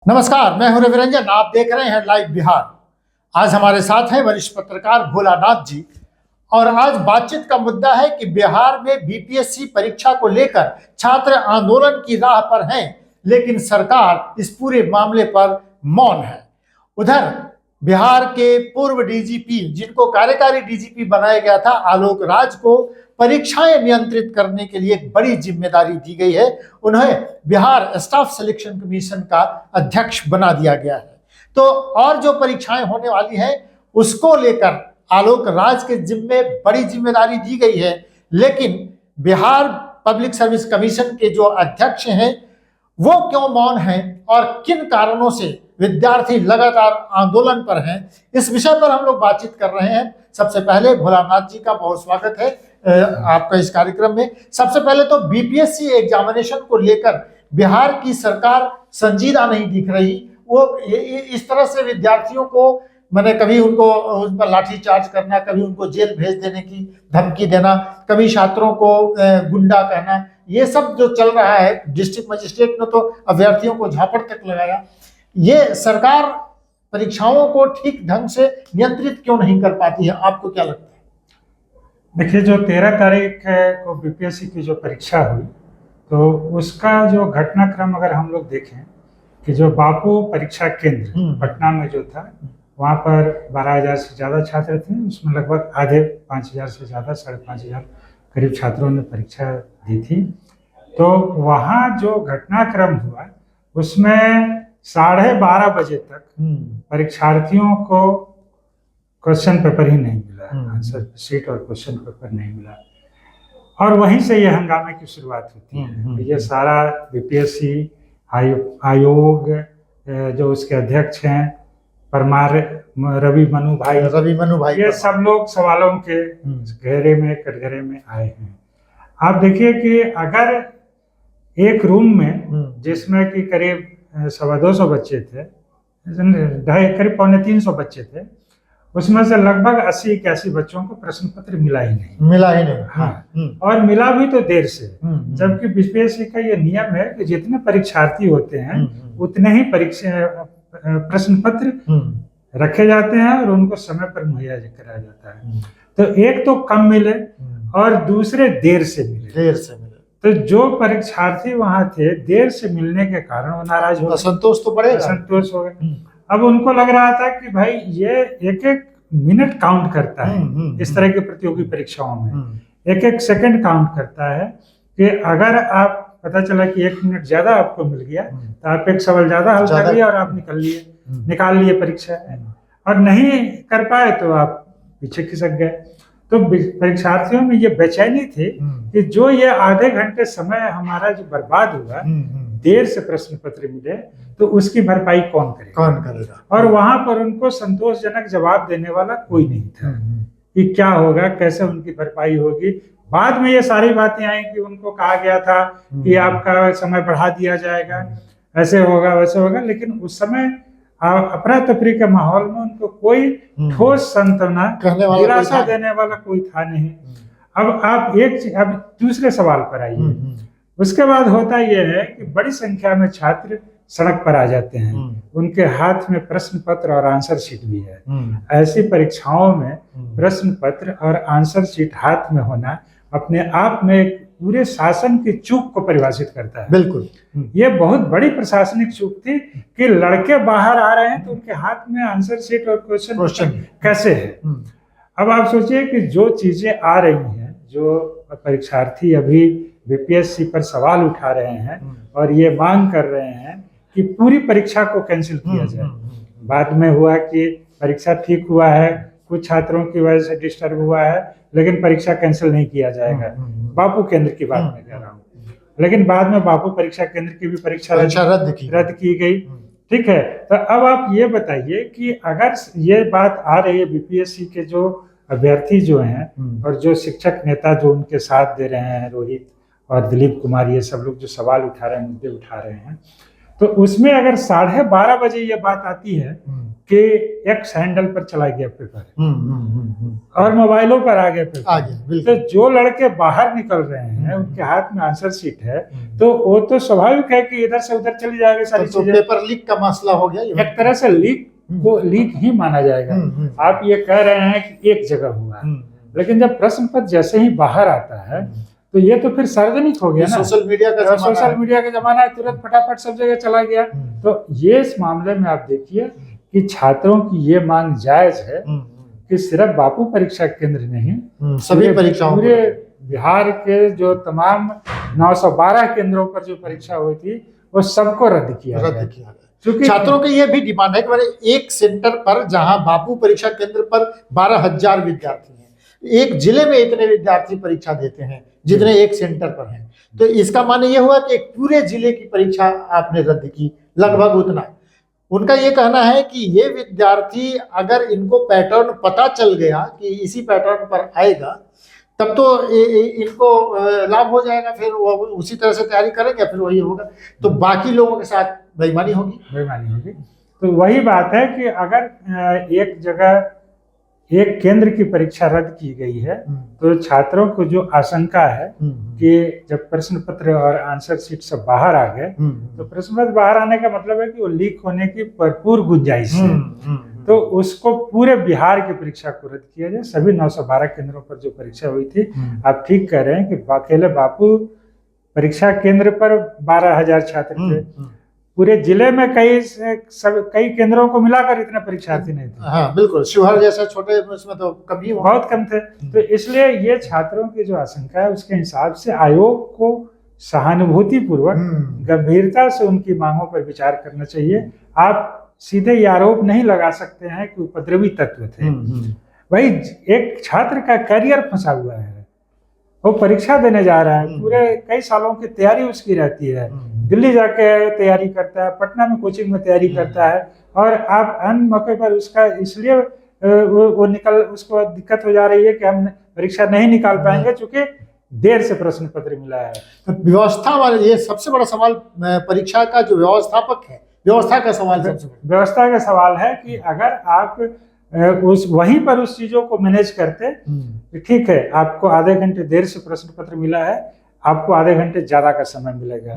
नमस्कार, मैं हूं रविरंजन। आप देख रहे हैं लाइव बिहार। आज हमारे साथ हैं वरिष्ठ पत्रकार भोलानाथ जी। और आज बातचीत का मुद्दा है कि बिहार में बीपीएससी परीक्षा को लेकर छात्र आंदोलन की राह पर हैं, लेकिन सरकार इस पूरे मामले पर मौन है। उधर बिहार के पूर्व डीजीपी, जिनको कार्यकारी डीजीपी बनाया गया था, आलोक राज को परीक्षाएं नियंत्रित करने के लिए एक बड़ी जिम्मेदारी दी गई है। उन्हें बिहार स्टाफ सिलेक्शन कमीशन का अध्यक्ष बना दिया गया है। तो और जो परीक्षाएं होने वाली हैं उसको लेकर आलोक राज के जिम्मे बड़ी जिम्मेदारी दी गई है, लेकिन बिहार पब्लिक सर्विस कमीशन के जो अध्यक्ष हैं वो क्यों मौन हैं और किन कारणों से विद्यार्थी लगातार आंदोलन पर हैं, इस विषय पर हम लोग बातचीत कर रहे हैं। सबसे पहले भोलानाथ जी का बहुत स्वागत है आपका इस कार्यक्रम में। सबसे पहले तो बीपीएससी एग्जामिनेशन को लेकर बिहार की सरकार संजीदा नहीं दिख रही। वो इस तरह से विद्यार्थियों को, मैंने कभी उनको उन पर लाठीचार्ज करना, कभी उनको जेल भेज देने की धमकी देना, कभी छात्रों को गुंडा कहना, ये सब जो चल रहा है। डिस्ट्रिक्ट मजिस्ट्रेट ने तो अभ्यर्थियों को झापड़ तक लगाया। ये सरकार परीक्षाओं को ठीक ढंग से नियंत्रित क्यों नहीं कर पाती है, आपको क्या लगता है? देखिए, जो 13 तारीख को बीपीएससी की जो परीक्षा हुई, तो उसका जो घटनाक्रम अगर हम लोग देखें कि जो बापू परीक्षा केंद्र पटना में जो था, वहाँ पर 12,000 से ज़्यादा छात्र थे। उसमें लगभग आधे 5,000 से ज़्यादा, 5,500 करीब छात्रों ने परीक्षा दी थी। तो वहाँ जो घटनाक्रम हुआ उसमें 12:30 बजे तक परीक्षार्थियों को क्वेश्चन पेपर ही नहीं मिला, आंसर शीट और क्वेश्चन पेपर नहीं मिला। और वहीं से ये हंगामे की शुरुआत होती है। ये सारा बीपीएससी आयोग, जो उसके अध्यक्ष हैं परमार रवि मनु भाई, ये सब लोग सवालों के घेरे में, कटघरे में आए हैं। आप देखिए कि अगर एक रूम में जिसमें कि करीब 250 बच्चे थे, करीब 250 बच्चे थे, उसमें से लगभग 80-81 बच्चों को प्रश्न पत्र मिला ही नहीं। हाँ, और मिला भी तो देर से। जबकि बीपीएससी का ये नियम है कि जितने परीक्षार्थी होते हैं उतने ही प्रश्न पत्र रखे जाते हैं और उनको समय पर मुहैया कराया जाता है। तो एक तो कम मिले और दूसरे देर से मिले। तो जो परीक्षार्थी वहां थे, देर से मिलने के कारण वो नाराज हो गए, असंतोष तो बढ़ेगा, असंतोष हो गए। अब उनको लग रहा था कि भाई ये एक मिनट काउंट करता है। इस तरह की प्रतियोगी परीक्षाओं में एक सेकंड काउंट करता है कि अगर आप, पता चला कि 1 मिनट ज्यादा आपको मिल गया तो आप एक सवाल ज्यादा हल कर लिए और आप निकाल लिए परीक्षा, और नहीं कर पाए तो आप पीछे खिसक गए। तो परीक्षार्थियों में ये बेचैनी थी कि जो ये आधे घंटे समय हमारा जो बर्बाद हुआ, देर से प्रश्न पत्र मिले, तो उसकी भरपाई कौन करेगा। और वहां पर उनको संतोषजनक जवाब देने वाला कोई नहीं था कि क्या होगा, कैसे उनकी भरपाई होगी। बाद में ये सारी बातें आई कि उनको कहा गया था कि आपका समय बढ़ा दिया जाएगा, ऐसे होगा वैसे होगा, लेकिन उस समय अफरा तफरी के माहौल में उनको कोई ठोस सांत्वना, दिलासा देने वाला कोई था नहीं। अब दूसरे सवाल पर आइए। उसके बाद होता यह है कि बड़ी संख्या में छात्र सड़क पर आ जाते हैं, उनके हाथ में प्रश्न पत्र और आंसर शीट भी है। ऐसी परीक्षाओं में प्रश्न पत्र और आंसर शीट हाथ में होना अपने आप में एक पूरे शासन की चूक को परिभाषित करता है। बिल्कुल, ये बहुत बड़ी प्रशासनिक चूक थी कि लड़के बाहर आ रहे हैं तो उनके हाथ में आंसर शीट और क्वेश्चन कैसे है। अब आप सोचिए कि जो चीजें आ रही हैं, जो परीक्षार्थी अभी बीपीएससी पर सवाल उठा रहे हैं और ये मांग कर रहे हैं कि पूरी परीक्षा को कैंसिल किया जाए। बाद में हुआ कि परीक्षा ठीक हुआ है, कुछ छात्रों की वजह से डिस्टर्ब हुआ है, लेकिन परीक्षा कैंसिल नहीं किया जाएगा। बापू केंद्र की बात मैं कह रहा हूँ। लेकिन बाद में बापू परीक्षा केंद्र की भी परीक्षा रद्द की गई। ठीक है, तो अब आप ये बताइए कि अगर ये बात आ रही है, बीपीएससी के जो अभ्यर्थी जो हैं और जो शिक्षक नेता जो उनके साथ दे रहे हैं, रोहित और दिलीप कुमार, ये सब लोग जो सवाल उठा रहे हैं, मुद्दे उठा रहे हैं, तो उसमें अगर 12:30 बजे ये बात आती है कि एक्स हैंडल पर चला गया पेपर और मोबाइलों पर आ गया पेपर। आ गया, तो बिल्कुल। जो लड़के बाहर निकल रहे हैं उनके हाथ में आंसर शीट है, तो वो तो स्वाभाविक है कि इधर से उधर चली जाएगी सारी तो चीजें। पेपर लीक का मसला हो गया ये। एक तरह से लीक को लीक ही माना जाएगा। आप ये कह रहे हैं कि एक जगह हुआ, लेकिन जब प्रश्न पत्र जैसे ही बाहर आता है तो ये तो फिर सार्वजनिक हो गया ना। सोशल मीडिया का जमाना सोशल है। मीडिया का जमाना है, तुरंत फटाफट सब जगह चला गया। तो ये इस मामले में आप देखिए कि छात्रों की ये मांग जायज है कि सिर्फ बापू परीक्षा केंद्र नहीं, सभी परीक्षाओं पूरे बिहार के जो तमाम 912 केंद्रों पर जो परीक्षा हुई थी वो सबको रद्द किया गया। क्योंकि छात्रों की यह भी डिमांड है कि मैंने एक सेंटर पर जहां बापू परीक्षा केंद्र पर 12,000 विद्यार्थी हैं, एक जिले में इतने विद्यार्थी परीक्षा देते हैं जितने एक सेंटर पर हैं, तो इसका माने यह हुआ कि एक पूरे जिले की परीक्षा आपने रद्द की, लगभग उतना। उनका ये कहना है कि ये विद्यार्थी अगर इनको पैटर्न पता चल गया कि इसी पैटर्न पर आएगा तब तो इनको लाभ हो जाएगा, फिर वो उसी तरह से तैयारी करेंगे, फिर वही होगा, तो बाकी लोगों के साथ बेईमानी होगी। तो वही बात है कि अगर एक जगह एक केंद्र की परीक्षा रद्द की गई है तो छात्रों को जो आशंका है कि जब प्रश्न पत्र और आंसर शीट सब बाहर आ गए तो प्रश्न पत्र बाहर आने का मतलब है कि वो लीक होने की भरपूर गुंजाइश है। तो उसको पूरे बिहार की परीक्षा को रद्द किया जाए। सभी 912 केंद्रों पर जो परीक्षा हुई थी, आप ठीक कह रहे हैं कि अकेले बापू परीक्षा केंद्र पर 12,000 छात्र थे, पूरे जिले में कई केंद्रों को मिलाकर इतने परीक्षार्थी नहीं थे। हाँ बिल्कुल, शिवहर जैसे छोटे उसमें तो कभी बहुत कम थे। तो इसलिए ये छात्रों की जो आशंका है उसके हिसाब से आयोग को सहानुभूति पूर्वक गंभीरता से उनकी मांगों पर विचार करना चाहिए। आप सीधे ये आरोप नहीं लगा सकते हैं कि उपद्रवी तत्व थे। भाई एक छात्र का करियर फंसा हुआ है, वो परीक्षा देने जा रहा है, पूरे कई सालों की तैयारी उसकी रहती है, दिल्ली जाके तैयारी करता है, पटना में कोचिंग में तैयारी करता है, और आप अन्य मौके पर उसका इसलिए उसको दिक्कत हो जा रही है कि हम परीक्षा नहीं निकाल पाएंगे क्योंकि देर से प्रश्न पत्र मिला है। तो व्यवस्था वाले, ये सबसे बड़ा सवाल परीक्षा का जो व्यवस्थापक है, व्यवस्था का सवाल सबसे बड़ा व्यवस्था का सवाल है कि अगर आप वहीं पर उस चीजों को मैनेज करते, ठीक है आपको आधे घंटे देर से प्रश्न पत्र मिला है, आपको आधे घंटे ज्यादा का समय मिलेगा,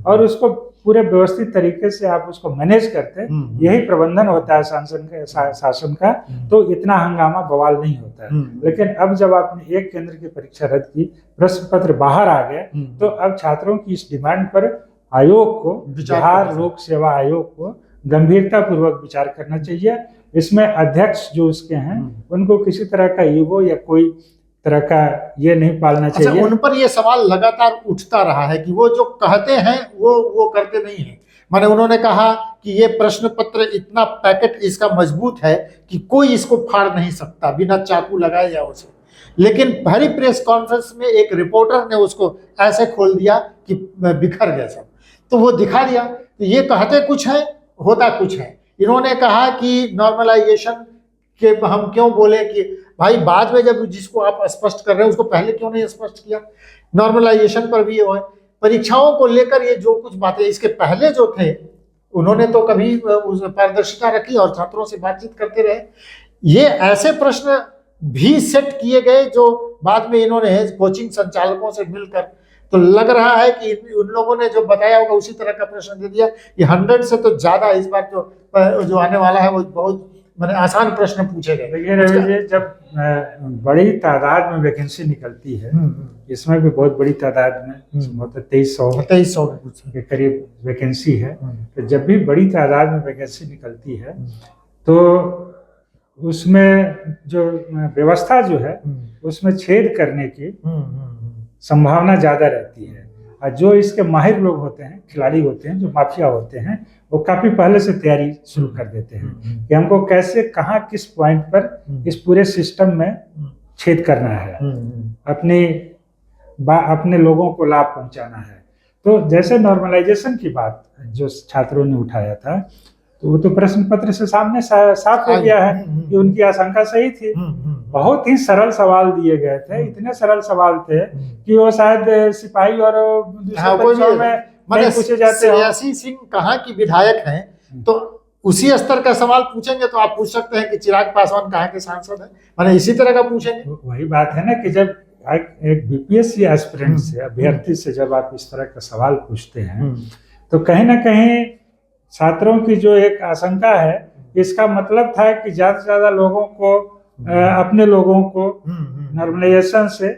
और उसको पूरे व्यवस्थित तरीके से आप उसको मैनेज करते, यही प्रबंधन होता है शासन का, तो इतना हंगामा बवाल नहीं होता है। लेकिन अब जब आपने एक केंद्र की परीक्षा रद्द की, प्रश्न पत्र बाहर आ गए, तो अब छात्रों की इस डिमांड पर आयोग को, बिहार लोक सेवा आयोग को गंभीरता पूर्वक विचार करना चाहिए। इसमें अध्यक्ष जो उसके हैं उनको किसी तरह का ईगो या कोई तरह का ये नहीं पालना चाहिए। उन पर ये सवाल लगातार उठता रहा है कि वो जो कहते हैं वो करते नहीं है। माने उन्होंने कहा कि ये प्रश्न पत्र इतना पैकेट इसका मजबूत है कि कोई इसको फाड़ नहीं सकता बिना चाकू लगाए या उसे, लेकिन भरी प्रेस कॉन्फ्रेंस में एक रिपोर्टर ने उसको ऐसे खोल दिया कि बिखर गया सब, तो वो दिखा दिया। तो ये कहते कुछ है, होता कुछ है। इन्होंने कहा कि नॉर्मलाइजेशन के हम क्यों बोले कि भाई बाद में जब जिसको आप स्पष्ट कर रहे हैं उसको पहले क्यों नहीं स्पष्ट किया। नॉर्मलाइजेशन पर भी ये है, परीक्षाओं को लेकर ये जो कुछ बातें इसके पहले जो थे उन्होंने तो कभी पारदर्शिता रखी और छात्रों से बातचीत करते रहे। ये ऐसे प्रश्न भी सेट किए गए जो बाद में इन्होंने कोचिंग संचालकों से मिलकर, तो लग रहा है कि उन लोगों ने जो बताया होगा उसी तरह का प्रश्न दे दिया। ये 100 से तो ज्यादा इस बार जो आने वाला है वो बहुत मैंने आसान प्रश्न पूछे गए। देखिए रवि जी, जब बड़ी तादाद में वैकेंसी निकलती है, इसमें भी बहुत बड़ी तादाद में 2300 के करीब वैकेंसी है, तो जब भी बड़ी तादाद में वैकेंसी निकलती है तो उसमें जो व्यवस्था जो है उसमें छेद करने की संभावना ज्यादा रहती है। और जो इसके माहिर लोग होते हैं, खिलाड़ी होते हैं, जो माफिया होते हैं, वो काफी पहले से तैयारी शुरू कर देते हैं कि हमको कैसे, कहाँ, किस पॉइंट पर इस पूरे सिस्टम में छेद करना है, अपने लोगों को लाभ पहुंचाना है। तो जैसे नॉर्मलाइजेशन की बात जो छात्रों ने उठाया था, तो वो तो प्रश्न पत्र से सामने साफ हो गया है कि उनकी आशंका सही थी। बहुत ही सरल सवाल दिए गए थे, इतने सरल सवाल थे कि वो शायद सिपाही और दूसरे परीक्षाओं में नहीं पूछे जाते। श्रेयसी सिंह कहाँ की विधायक हैं, तो उसी स्तर का सवाल पूछेंगे तो आप पूछ सकते हैं कि चिराग पासवान कहाँ के सांसद हैं, माने इसी तरह का पूछेंगे। वही बात है ना कि जब एक बीपीएससी एस्पिरेंट से, अभ्यर्थी से जब आप इस तरह का सवाल पूछते हैं तो कहीं ना कहीं छात्रों की जो एक आशंका है, इसका मतलब था कि ज्यादा से ज्यादा लोगों को अपने लोगों को नॉर्मलाइजेशन से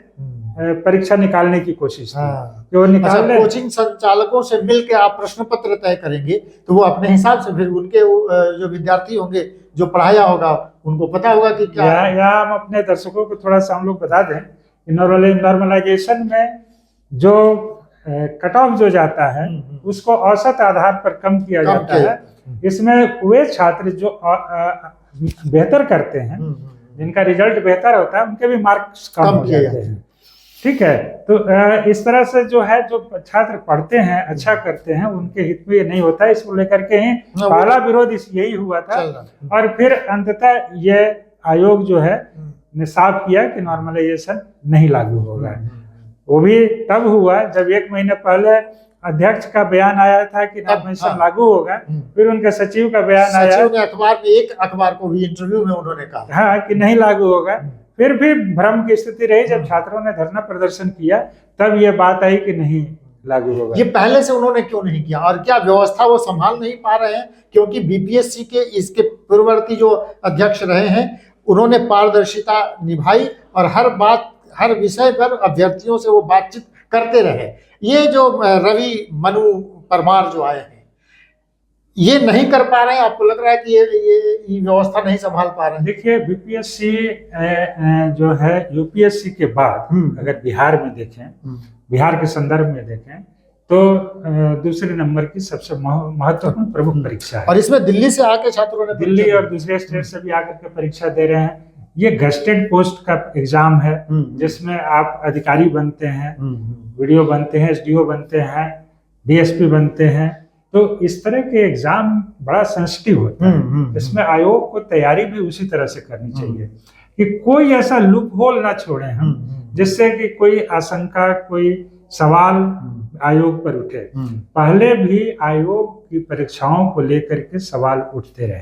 परीक्षा निकालने की कोशिश थी कि वो निकाल ले। कोचिंग संचालकों से मिलकर आप प्रश्न पत्र तय करेंगे तो वो अपने हिसाब से फिर उनके जो विद्यार्थी होंगे, जो पढ़ाया होगा, उनको पता होगा कि क्या। या हम अपने दर्शकों को थोड़ा सा हम लोग बता दें कि नॉर्मलाइजेशन में जो कट ऑफ जो जाता है उसको औसत आधार पर कम किया जाता है। इसमें वे छात्र जो बेहतर करते हैं, जिनका रिजल्ट बेहतर होता है, उनके भी मार्क्स कम हो जाते हैं। ठीक है, तो इस तरह से जो है, जो छात्र पढ़ते हैं, अच्छा करते हैं, उनके हित में ये नहीं होता है। इसको लेकर के ही पहला विरोध यही हुआ था और फिर अंततः ये आयोग जो है ने साफ किया कि नॉर्मलाइजेशन नहीं लागू होगा। वो भी तब हुआ जब 1 महीने पहले अध्यक्ष का बयान आया था कि नॉर्मलाइजेशन लागू होगा, फिर उनके सचिव का बयान आया, सचिव ने अखबार में, एक अखबार को भी इंटरव्यू में उन्होंने कहा हाँ कि नहीं लागू होगा। फिर भी भ्रम की स्थिति रही। जब छात्रों ने धरना प्रदर्शन किया तब ये बात आई कि नहीं लागू होगा। ये पहले से उन्होंने क्यों नहीं किया, और क्या व्यवस्था वो संभाल नहीं पा रहे हैं? क्योंकि बीपीएससी के इसके पूर्ववर्ती जो अध्यक्ष रहे हैं, उन्होंने पारदर्शिता निभाई और हर बात, हर विषय पर अभ्यर्थियों से वो बातचीत करते रहे। ये जो रवि मनु परमार जो आए हैं, ये नहीं कर पा रहे हैं? आपको लग रहा है कि ये व्यवस्था नहीं संभाल पा रहे हैं? देखिए, बीपीएससी जो है यूपीएससी के बाद अगर बिहार में देखें, बिहार के संदर्भ में देखें तो दूसरे नंबर की सबसे महत्वपूर्ण प्रमुख परीक्षा है। और इसमें दिल्ली से आके छात्रों ने, दिल्ली और दूसरे स्टेट से भी आकर के परीक्षा दे रहे हैं। ये गस्टेड पोस्ट का एग्जाम है जिसमें आप अधिकारी बनते हैं, वीडियो बनते हैं, एसडीओ बनते हैं, डीएसपी बनते हैं। तो इस तरह के एग्जाम बड़ा सेंसिटिव होता है। इसमें आयोग को तैयारी भी उसी तरह से करनी चाहिए कि कोई ऐसा लूप होल ना छोड़े हम, जिससे कि कोई आशंका, कोई सवाल आयोग पर उठे। पहले भी आयोग की परीक्षाओं को लेकर के सवाल उठते रहे।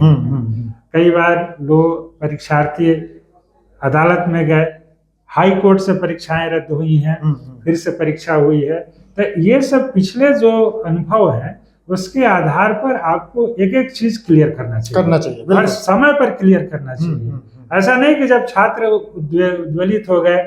कई बार लोग परीक्षार्थी अदालत में गए, हाई कोर्ट से परीक्षाएं रद्द हुई हैं, फिर से परीक्षा हुई है। तो ये सब पिछले जो अनुभव है उसके आधार पर आपको एक एक चीज क्लियर करना चाहिए और समय पर क्लियर करना चाहिए। ऐसा नहीं कि जब छात्र उद्वेलित हो गए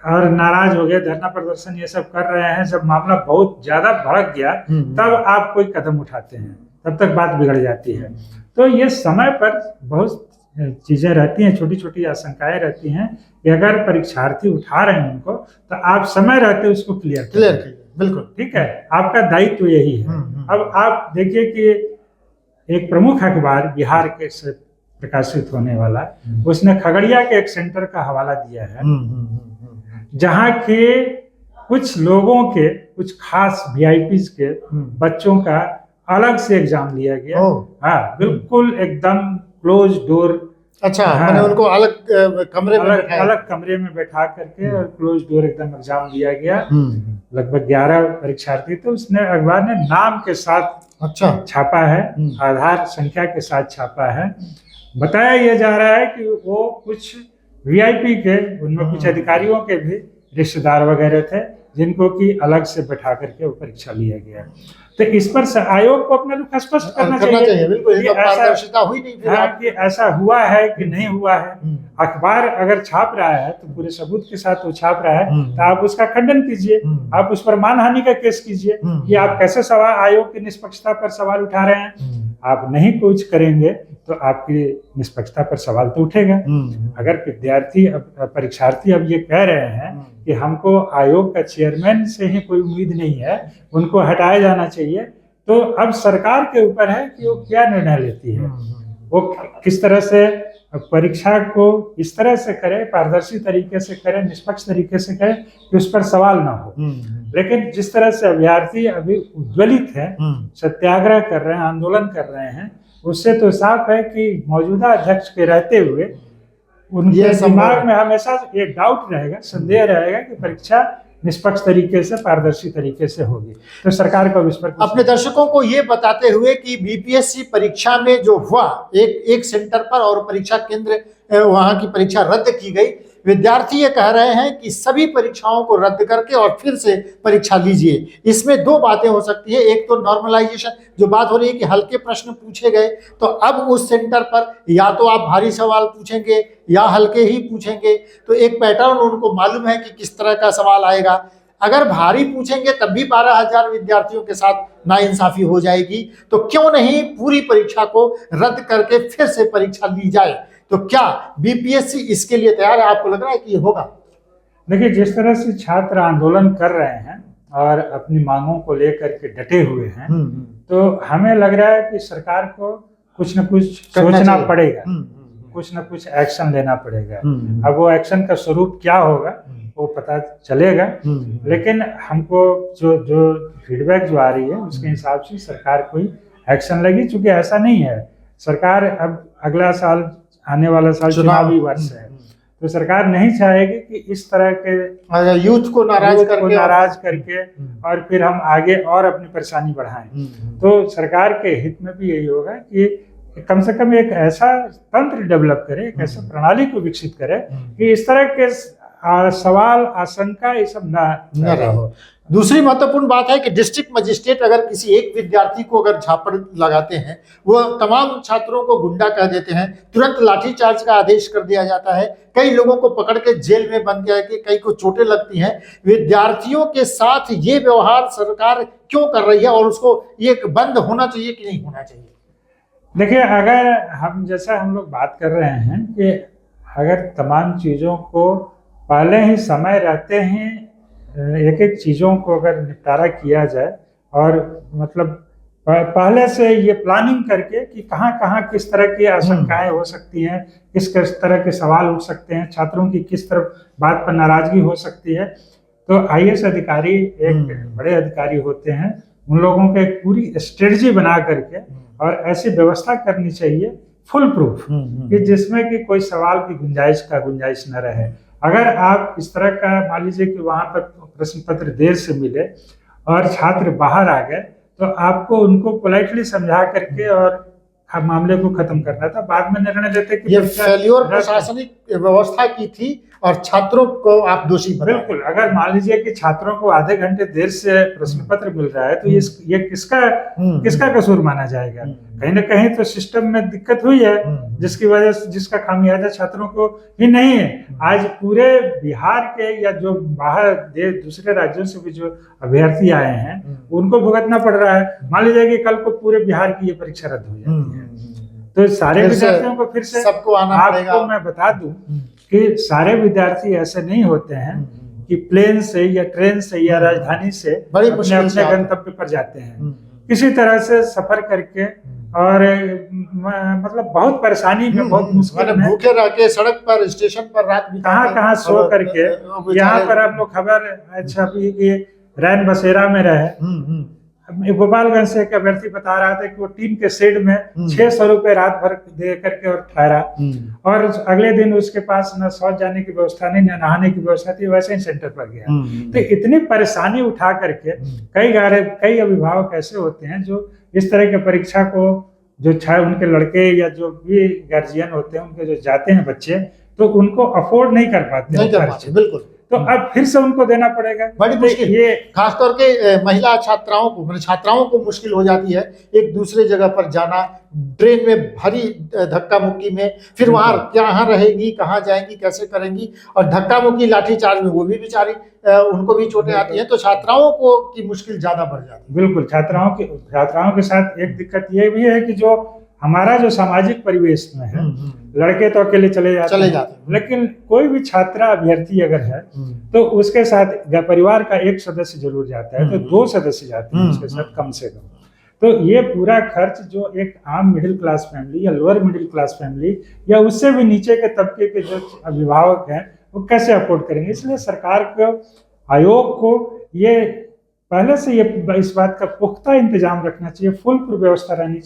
और नाराज हो गए, धरना प्रदर्शन ये सब कर रहे हैं, जब मामला बहुत ज्यादा भड़क गया तब आप कोई कदम उठाते हैं, तब तक बात बिगड़ जाती है। तो ये समय पर बहुत चीजें रहती हैं, छोटी छोटी आशंकाएं रहती हैं कि अगर परीक्षार्थी उठा रहे हैं उनको, तो आप समय रहते उसको क्लियर कीजिए। बिल्कुल ठीक है, आपका दायित्व तो यही है। अब आप देखिए कि एक प्रमुख अखबार बिहार के से प्रकाशित होने वाला, उसने खगड़िया के एक सेंटर का हवाला दिया है जहाँ के कुछ लोगों के, कुछ खास वीआईपीज के बच्चों का अलग से एग्जाम लिया गया। हाँ, बिल्कुल एकदम क्लोज डोर। अच्छा, मैंने उनको अलग कमरे में बैठा करके और क्लोज डोर एकदम एग्जाम दिया गया। लगभग 11 परीक्षार्थी। तो उसने, अखबार ने नाम के साथ अच्छा छापा है, आधार संख्या के साथ छापा है। बताया यह जा रहा है कि वो कुछ वीआईपी के, उनमें कुछ अधिकारियों के भी रिश्तेदार वगैरह थे जिनको कि अलग से बैठा करके वो परीक्षा लिया गया। तो इस पर आयोग को अपना रुख स्पष्ट करना चाहिए। बिल्कुल, पारदर्शिता हुई नहीं फिर कि ऐसा हुआ है कि नहीं हुआ है। अखबार अगर छाप रहा है तो पूरे सबूत के साथ वो छाप रहा है, तो आप उसका खंडन कीजिए, आप उस पर मानहानि का केस कीजिए कि आप कैसे सवाल, आयोग की निष्पक्षता पर सवाल उठा रहे हैं। आप नहीं कुछ करेंगे तो आपकी निष्पक्षता पर सवाल तो उठेगा। अगर विद्यार्थी, परीक्षार्थी अब ये कह रहे हैं कि हमको आयोग का चेयरमैन से ही कोई उम्मीद नहीं है, उनको हटाया जाना चाहिए, तो अब सरकार के ऊपर है कि वो क्या निर्णय लेती है। वो किस तरह से परीक्षा को इस तरह से करे, पारदर्शी तरीके से करे, निष्पक्ष तरीके से करे कि उस पर सवाल ना हो। लेकिन जिस तरह से अभ्यर्थी अभी उद्वेलित है, सत्याग्रह कर रहे हैं, आंदोलन कर रहे हैं, उससे तो साफ है कि मौजूदा अध्यक्ष के रहते हुए उनके दिमाग में हमेशा ये डाउट रहेगा, संदेह रहेगा कि परीक्षा निष्पक्ष तरीके से, पारदर्शी तरीके से होगी। तो सरकार को इस पर अपने दर्शकों को ये बताते हुए कि बीपीएससी परीक्षा में जो हुआ, एक सेंटर पर और परीक्षा केंद्र वहां की परीक्षा रद्द की गई। विद्यार्थी ये कह रहे हैं कि सभी परीक्षाओं को रद्द करके और फिर से परीक्षा लीजिए। इसमें दो बातें हो सकती है, एक तो नॉर्मलाइजेशन जो बात हो रही है कि हल्के प्रश्न पूछे गए, तो अब उस सेंटर पर या तो आप भारी सवाल पूछेंगे या हल्के ही पूछेंगे, तो एक पैटर्न उनको मालूम है कि किस तरह का सवाल आएगा। अगर भारी पूछेंगे तब भी 12,000 विद्यार्थियों के साथ नाइंसाफी हो जाएगी, तो क्यों नहीं पूरी परीक्षा को रद्द करके फिर से परीक्षा ली जाए। तो क्या बीपीएससी इसके लिए तैयार है? आपको लग रहा है कि ये होगा? देखिए, जिस तरह से छात्र आंदोलन कर रहे हैं और अपनी मांगों को लेकर के डटे हुए हैं, तो हमें लग रहा है कि सरकार को कुछ न कुछ सोचना पड़ेगा, कुछ न कुछ एक्शन लेना पड़ेगा। अब वो एक्शन का स्वरूप क्या होगा वो पता चलेगा, लेकिन हमको जो फीडबैक जो आ रही है उसके हिसाब से सरकार कोई एक्शन लेगी। चूंकि ऐसा नहीं है, सरकार अब अगला साल, आने वाला साल चुनावी वर्ष है, तो सरकार नहीं चाहेगी कि इस तरह के यूथ को नाराज करके और फिर हम आगे और अपनी परेशानी बढ़ाएं। तो सरकार के हित में भी यही होगा कि कम से कम एक ऐसा तंत्र डेवलप करे, एक ऐसा प्रणाली को विकसित करे कि इस तरह के सवाल, आशंका ये सब न रहे। दूसरी महत्वपूर्ण बात है कि डिस्ट्रिक्ट मजिस्ट्रेट अगर किसी एक विद्यार्थी को अगर झापड़ लगाते हैं, वो तमाम छात्रों को गुंडा कह देते हैं, तुरंत लाठीचार्ज का आदेश कर दिया जाता है, कई लोगों को पकड़ के जेल में बंद किया कि कई को चोटें लगती हैं। विद्यार्थियों के साथ ये व्यवहार सरकार क्यों कर रही है और उसको ये बंद होना चाहिए कि नहीं होना चाहिए? देखिए, अगर हम लोग बात कर रहे हैं कि अगर तमाम चीज़ों को पहले ही समय रहते हैं एक एक चीज़ों को अगर निपटारा किया जाए और मतलब पहले से ये प्लानिंग करके कि कहाँ कहाँ किस तरह की आशंकाएं हो सकती हैं, किस किस तरह के सवाल उठ सकते हैं, छात्रों की किस तरह बात पर नाराजगी हो सकती है, तो आईएएस अधिकारी एक बड़े अधिकारी होते हैं, उन लोगों को एक पूरी स्ट्रेटजी बना करके और ऐसी व्यवस्था करनी चाहिए फुल प्रूफ कि जिसमें कि कोई सवाल की गुंजाइश न रहे। अगर आप इस तरह का मान लीजिए कि वहाँ पर प्रश्न पत्र देर से मिले और छात्र बाहर आ गए, तो आपको उनको पोलाइटली समझा करके और मामले को खत्म करना था। बाद में निर्णय लेते कि ये फेल्योर प्रशासनिक व्यवस्था की थी और छात्रों को आप दोषी बताएं। बिल्कुल, अगर मान लीजिए कि छात्रों को आधे घंटे देर से प्रश्न पत्र मिल रहा है, तो ये किसका कसूर माना जाएगा? कहीं ना कहीं तो सिस्टम में दिक्कत हुई है, जिसकी वजह से जिसका खामियाजा छात्रों को ही नहीं है। आज पूरे बिहार के या जो बाहर दूसरे राज्यों से भी जो अभ्यर्थी आए हैं उनको भुगतना पड़ रहा है। मान लीजिए कि कल को पूरे बिहार की ये परीक्षा रद्द हो जाती है, तो सारे विद्यार्थियों को फिर से सबको आना पड़ेगा। आपको मैं बता दूं कि सारे विद्यार्थी ऐसे नहीं होते हैं कि प्लेन से या ट्रेन से या राजधानी से अपने गंतव्य पर जाते हैं। किसी तरह से सफर करके और मतलब बहुत परेशानी में, बहुत मुश्किल में, भूखे रह के सड़क पर, स्टेशन पर रात कहाँ सो करके, यहाँ पर हम लोग खबर छपी कि रैन बसेरा में रहे। गोपालगंज से एक अभ्यर्थी बता रहा था कि वो टीन के शेड में 600 रुपए रात भर दे करके और ठहरा, और अगले दिन उसके पास न शौच जाने की व्यवस्था नहीं, न नहाने की व्यवस्था थी, वैसे ही सेंटर पर गया। तो इतनी परेशानी उठा करके कई अभिभावक ऐसे होते हैं जो इस तरह के परीक्षा को, जो उनके लड़के या जो भी गार्जियन होते हैं उनके जो जाते हैं बच्चे, तो उनको अफोर्ड नहीं कर पाते। बिल्कुल, तो अब फिर से उनको देना पड़ेगा। बड़ी मुश्किल, ये खासतौर के महिला छात्राओं को मुश्किल हो जाती है एक दूसरे जगह पर जाना, ट्रेन में भारी धक्का मुक्की में, फिर वहां कहाँ रहेगी, कहाँ जाएंगी, कैसे करेंगी, और धक्का मुक्की लाठीचार्ज में वो भी बेचारी उनको भी चोटें आती हैं, तो छात्राओं को की मुश्किल ज्यादा बढ़ जाती है। बिल्कुल, छात्राओं के साथ एक दिक्कत ये भी है कि जो हमारा जो सामाजिक परिवेश में है, लड़के तो अकेले चले जाते हैं, लेकिन कोई भी छात्रा अभ्यर्थी अगर है तो उसके साथ परिवार का एक सदस्य जरूर जाता है, तो 2 सदस्य जाते हैं उसके साथ कम से कम। तो ये पूरा खर्च जो एक आम मिडिल क्लास फैमिली या लोअर मिडिल क्लास फैमिली या उससे भी नीचे के तबके के जो अभिभावक हैं वो कैसे अफोर्ड करेंगे? इसलिए सरकार को, आयोग को ये पहले से ये इस बात का पुख्ता इंतजाम रखना चाहिए, फुल व्यवस्था रखनी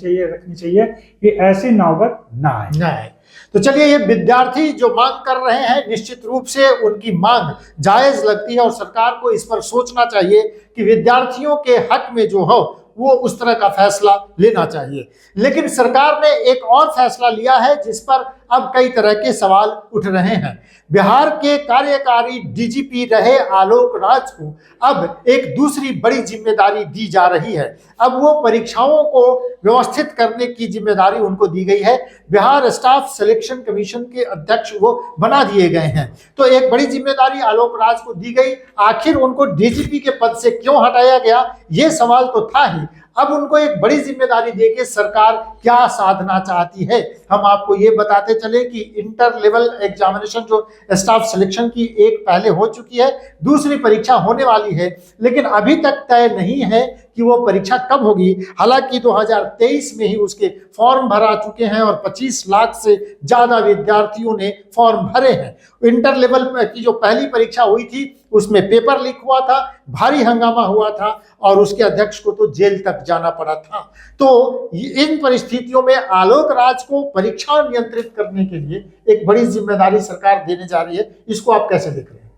चाहिए कि ऐसी नौबत ना आए। नहीं, तो चलिए, ये विद्यार्थी जो मांग कर रहे हैं, निश्चित रूप से उनकी मांग जायज लगती है और सरकार को इस पर सोचना चाहिए कि विद्यार्थियों के हक में जो हो वो उस तरह का फैसला लेना चाहिए। लेकिन सरकार ने एक और फैसला लिया है जिस पर अब कई तरह के सवाल उठ रहे हैं। बिहार के कार्यकारी डीजीपी रहे आलोक राज को अब एक दूसरी बड़ी जिम्मेदारी दी जा रही है। अब वो परीक्षाओं को व्यवस्थित करने की जिम्मेदारी उनको दी गई है। बिहार स्टाफ सिलेक्शन कमीशन के अध्यक्ष वो बना दिए गए हैं। तो एक बड़ी जिम्मेदारी आलोक राज को दी गई। आखिर उनको डीजीपी के पद से क्यों हटाया गया, ये सवाल तो था ही। अब उनको एक बड़ी जिम्मेदारी देके सरकार क्या साधना चाहती है, हम आपको ये बताते चले कि इंटर लेवल एग्जामिनेशन जो स्टाफ सिलेक्शन की एक पहले हो चुकी है, दूसरी परीक्षा होने वाली है, लेकिन अभी तक तय नहीं है कि वो परीक्षा कब होगी। हालांकि 2023 में ही उसके फॉर्म भरा चुके हैं और 25 लाख से ज्यादा विद्यार्थियों ने फॉर्म भरे हैं। इंटर लेवल की जो पहली परीक्षा हुई थी उसमें पेपर लीक हुआ था, भारी हंगामा हुआ था और उसके अध्यक्ष को तो जेल तक जाना पड़ा था। तो इन परिस्थितियों में आलोक राज को परीक्षा नियंत्रित करने के लिए एक बड़ी जिम्मेदारी सरकार देने जा रही है, इसको आप कैसे देख रहे हैं?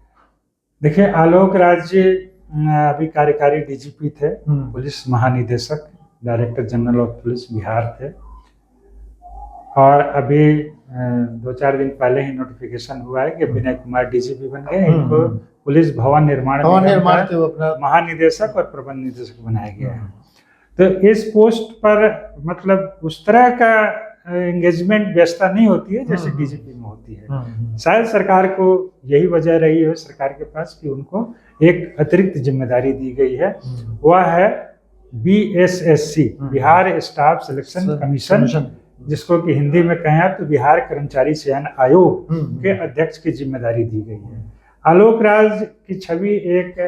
देखिए, आलोक राज जी अभी कार्यकारी डीजीपी थे, पुलिस महानिदेशक, director general of police Bihar थे, और अभी 2-4 दिन पहले ही नोटिफिकेशन हुआ है कि विनय कुमार डीजीपी बन गए। इनको पुलिस भवन निर्माण के महानिदेशक और प्रबंध निदेशक बनाया गया है। तो इस पोस्ट पर मतलब उस तरह का एंगेजमेंट व्यवस्था नहीं होती है जैसे डीजीपी में होती है। शायद सरकार को यही वजह रही है सरकार के पास कि उनको एक अतिरिक्त जिम्मेदारी दी गई है, वह है BSSC, Bihar staff selection commission, जिसको कि हिंदी में कहें आप तो बिहार कर्मचारी चयन आयोग के अध्यक्ष की जिम्मेदारी दी गई है। आलोक राज की छवि एक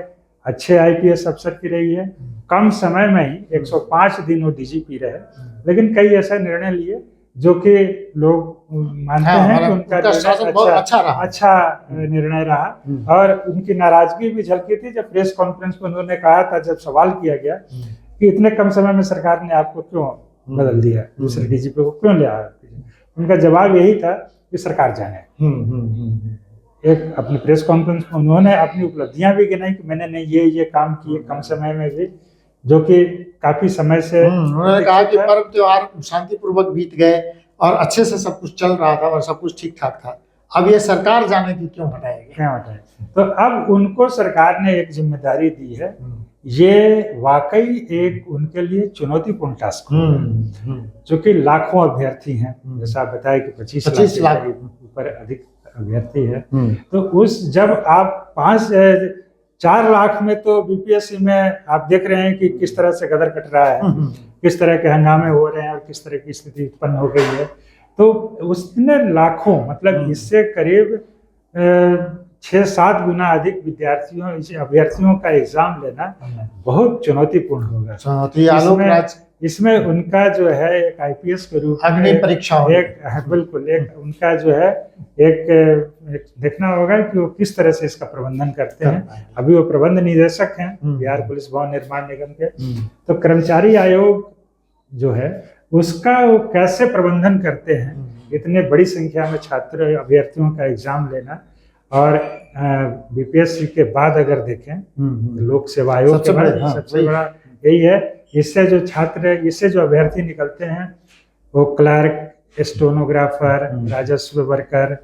अच्छे IPS अफसर की रही है। कम समय में ही 105 दिन वो डीजीपी रहे, लेकिन कई ऐसा निर्णय लिए जो कि लोग मानते हैं कि उनका अच्छा निर्णय रहा। और उनकी नाराजगी भी झलकी थी जब प्रेस कॉन्फ्रेंस में उन्होंने कहा था, जब सवाल किया गया कि इतने कम समय में सरकार ने आपको क्यों बदल दिया, दूसरे डीजीपी को क्यों ले आया, उनका जवाब यही था कि सरकार जाने। एक अपनी प्रेस कॉन्फ्रेंस में उन्होंने अपनी उपलब्धियां भी गिनाई कि मैंने ये काम किए कम समय में भी, जो कि काफी समय से उन्होंने कहा कि पर्व त्योहार शांतिपूर्वक बीत गए और अच्छे से सब कुछ चल रहा था और सब कुछ ठीक ठाक था। अब ये सरकार जाने की क्यों हटाएगी? तो अब उनको सरकार ने एक जिम्मेदारी दी है। ये वाकई एक उनके लिए चुनौतीपूर्ण टास्क है, जो कि लाखों अभ्यर्थी हैं, जैसा आप बताया कि 25 लाख ऊपर अधिक अभ्यर्थी है। तो उस जब आप 4 लाख में तो बीपीएससी में आप देख रहे हैं कि किस तरह से गदर कट रहा है, किस तरह के हंगामे हो रहे हैं और किस तरह की स्थिति उत्पन्न हो गई है। तो उसने लाखों मतलब इससे करीब 6-7 गुना अधिक अभ्यर्थियों का एग्जाम लेना बहुत चुनौतीपूर्ण होगा। इसमें उनका जो है एक IPS के रूप में परीक्षा बिल्कुल एक उनका जो है एक देखना होगा कि वो किस तरह से इसका प्रबंधन करते हैं। अभी वो प्रबंध निदेशक हैं बिहार पुलिस भवन निर्माण निगम के। तो कर्मचारी आयोग जो है उसका वो कैसे प्रबंधन करते हैं, इतने बड़ी संख्या में छात्र अभ्यर्थियों का एग्जाम लेना। और BPSC के बाद अगर देखें लोक सेवा आयोग सबसे बड़ा यही है। इससे जो अभ्यर्थी निकलते हैं वो क्लर्क, स्टेनोग्राफर, राजस्व वर्कर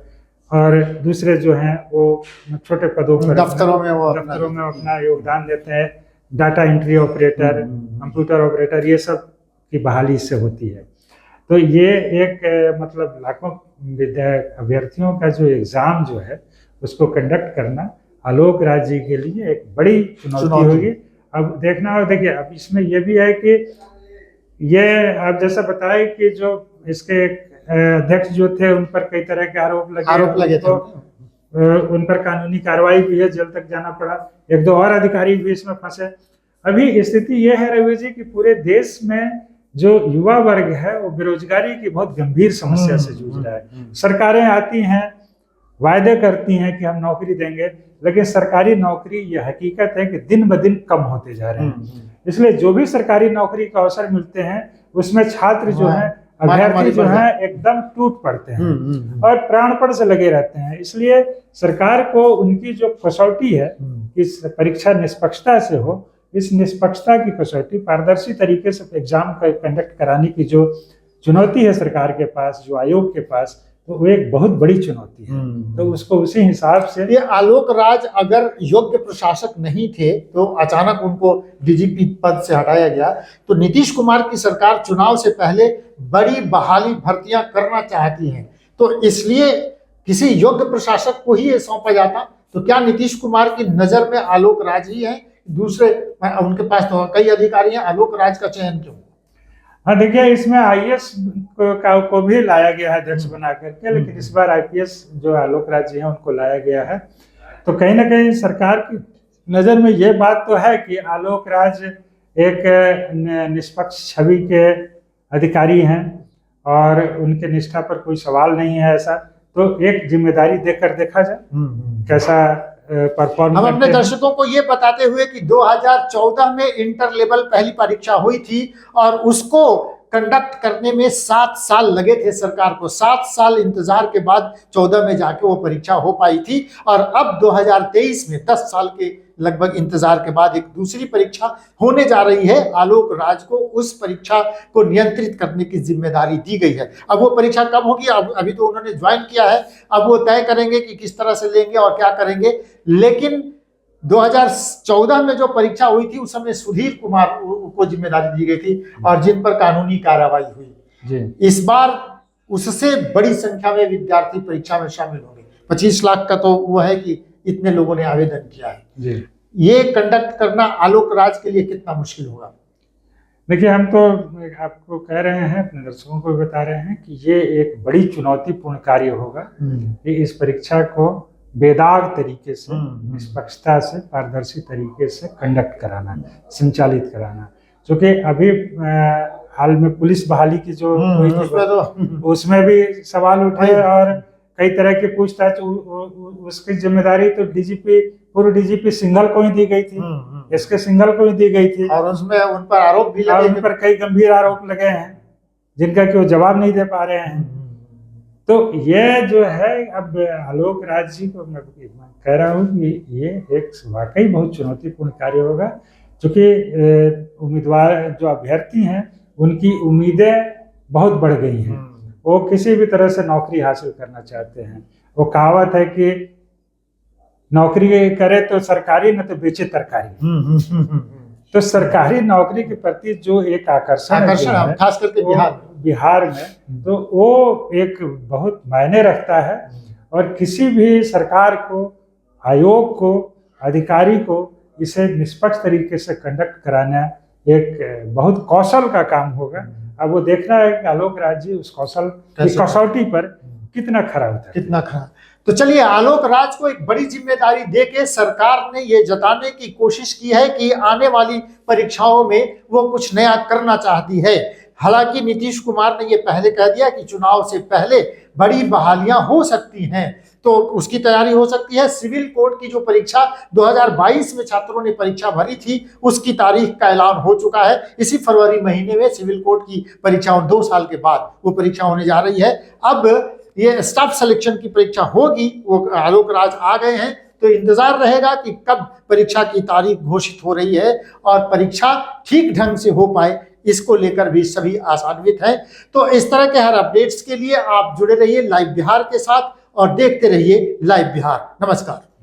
और दूसरे जो हैं वो छोटे पदों पर दफ्तरों में अपना योगदान देते हैं। Data entry operator, computer operator, ये सब की बहाली इससे होती है। तो ये एक मतलब लाखों अभ्यर्थियों का जो एग्जाम जो है उसको कंडक्ट करना आलोक राज जी के लिए एक बड़ी चुनौती होगी। अब देखना हो, देखिए अब इसमें यह भी है कि ये आप जैसा बताए कि जो इसके अध्यक्ष जो थे उन पर कई तरह के आरोप लगे तो उन पर कानूनी कार्रवाई भी है, जेल तक जाना पड़ा। 1-2 और अधिकारी भी इसमें फंसे। अभी स्थिति यह है रवि जी कि पूरे देश में जो युवा वर्ग है वो बेरोजगारी की बहुत गंभीर समस्या से जूझ रहा है। सरकारें आती हैं, वायदे करती हैं कि हम नौकरी देंगे, लेकिन सरकारी नौकरी यह हकीकत है कि दिन ब दिन कम होते जा रहे हैं। इसलिए जो भी सरकारी नौकरी का अवसर मिलते हैं उसमें छात्र जो है, अभ्यर्थी जो है, एकदम टूट पड़ते हैं और प्राणपण से लगे रहते हैं। इसलिए सरकार को उनकी जो कसौटी है इस परीक्षा निष्पक्षता से हो, इस निष्पक्षता की कसौटी, पारदर्शी तरीके से एग्जाम का कंडक्ट कराने की जो चुनौती है सरकार के पास, जो आयोग के पास, तो वो एक बहुत बड़ी चुनौती है। तो उसको उसी हिसाब से, ये आलोक राज अगर योग्य प्रशासक नहीं थे तो अचानक उनको डीजीपी पद से हटाया गया, तो नीतीश कुमार की सरकार चुनाव से पहले बड़ी बहाली भर्तियां करना चाहती है, तो इसलिए किसी योग्य प्रशासक को ही ये सौंपा जाता। तो क्या नीतीश कुमार की नजर में आलोक राज ही है, दूसरे उनके पास तो कई अधिकारी हैं, आलोक राज का चयन क्यों? हाँ देखिए, इसमें आईएएस को भी लाया गया है अध्यक्ष बना करके, लेकिन इस बार आईपीएस जो आलोक राज जी हैं उनको लाया गया है। तो कहीं ना कहीं सरकार की नज़र में ये बात तो है कि आलोक राज एक निष्पक्ष छवि के अधिकारी हैं और उनके निष्ठा पर कोई सवाल नहीं है। ऐसा तो एक जिम्मेदारी देकर देखा जाए कैसा परफॉर्म। हम अपने दर्शकों को ये बताते हुए कि 2014 में इंटर लेवल पहली परीक्षा हुई थी और उसको कंडक्ट करने में 7 साल लगे थे सरकार को। 7 साल इंतजार के बाद 14 में जाके वो परीक्षा हो पाई थी और अब 2023 में 10 साल के लगभग इंतजार के बाद एक दूसरी परीक्षा होने जा रही है। आलोक राज को उस परीक्षा को नियंत्रित करने की जिम्मेदारी दी गई है। अब वो परीक्षा कब होगी, अभी तो उन्होंने ज्वाइन किया है, अब वो तय करेंगे कि किस तरह से लेंगे और क्या करेंगे। लेकिन 2014 में जो परीक्षा हुई थी उस समय सुधीर कुमार को जिम्मेदारी दी गई थी और जिन पर कानूनी कार्रवाई हुई जी। इस बार उससे बड़ी संख्या में विद्यार्थी परीक्षा में शामिल होंगे। 25 लाख का तो वो है कि इतने लोगों ने आवेदन किया है जी। ये कंडक्ट करना आलोक राज के लिए कितना मुश्किल होगा? देखिए, हम तो आपको कह रहे हैं, अपने दर्शकों को भी बता रहे हैं कि ये एक बड़ी चुनौतीपूर्ण कार्य होगा कि इस परीक्षा को बेदाग तरीके से, निष्पक्षता से, पारदर्शी तरीके से कंडक्ट कराना, संचालित कराना। क्योंकि अभी हाल में पुलिस बहाली की जो उसमें भी सवाल उठे और कई तरह की पूछताछ, उसकी जिम्मेदारी तो पूर्व डीजीपी सिंघल को ही दी गई थी, एसके सिंघल को ही दी गई थी और उसमें उन पर आरोप भी लगे, उन पर कई गंभीर आरोप लगे हैं जिनका कि वो जवाब नहीं दे पा रहे हैं। तो ये जो है, अब आलोक राज जी को मैं कह रहा हूँ कि ये एक वाकई बहुत चुनौतीपूर्ण कार्य होगा, क्योंकि उम्मीदवार जो अभ्यर्थी हैं उनकी उम्मीदें बहुत बढ़ गई हैं। वो किसी भी तरह से नौकरी हासिल करना चाहते हैं। वो कहावत है कि नौकरी करे तो सरकारी, न तो बेचे तरकारी। तो सरकारी नौकरी के प्रति जो एक आकर्षण है, खास करके बिहार में, तो वो एक बहुत मायने रखता है। और किसी भी सरकार को, आयोग को, अधिकारी को इसे निष्पक्ष तरीके से कंडक्ट कराना एक बहुत कौशल का काम होगा। अब वो देखना है कि आलोक राज जी उस कौशल की कसौटी पर कितना खरा होता है, कितना खरा। तो चलिए, आलोक राज को एक बड़ी जिम्मेदारी देके सरकार ने ये जताने की कोशिश की है कि आने वाली परीक्षाओं में वो कुछ नया करना चाहती है। हालांकि नीतीश कुमार ने ये पहले कह दिया कि चुनाव से पहले बड़ी बहालियां हो सकती हैं, तो उसकी तैयारी हो सकती है। सिविल कोड की जो परीक्षा 2022 में छात्रों ने परीक्षा भरी थी, उसकी तारीख का ऐलान हो चुका है। इसी फरवरी महीने में सिविल कोड की परीक्षा 2 साल के बाद वो परीक्षा होने जा रही है। अब ये स्टाफ सिलेक्शन की परीक्षा होगी, वो आलोक राज आ गए हैं, तो इंतजार रहेगा कि कब परीक्षा की तारीख घोषित हो रही है और परीक्षा ठीक ढंग से हो पाए, इसको लेकर भी सभी आशान्वित हैं। तो इस तरह के हर अपडेट्स के लिए आप जुड़े रहिए लाइव बिहार के साथ और देखते रहिए लाइव बिहार। नमस्कार।